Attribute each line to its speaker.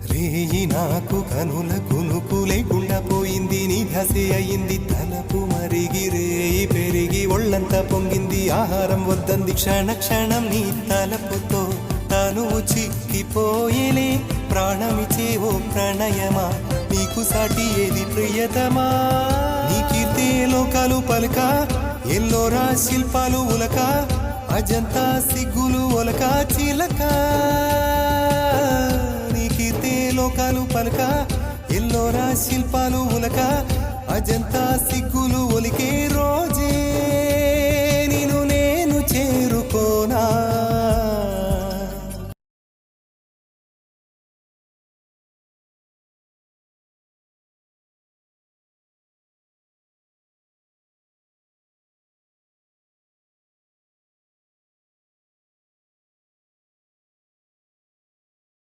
Speaker 1: రేయి నాకు కనుల కునుకు లేకుండా పోయింది, నీ ధ్యాసే అయింది తలపు మరిగి, రేయి పెరిగి ఒళ్ళంతా పొంగింది, ఆహారం వద్దంది, క్షణ క్షణం నీ తలపుతో తాను చిక్కిపోయేలే, ప్రాణమిచే ఓ ప్రణయమా నీకు సాటి ఏది ప్రియతమా, నీ కీర్తే లోకాలు పలుక, ఎల్లోరా శిల్పాలు ఉలక, అజంతా సిగ్గులు ఒలక చిలక, నీ కీర్తే లోకాలు పలుక, ఎల్లోరా శిల్పాలు ఉలక, అజంతా సిగ్గులు ఒలికే రో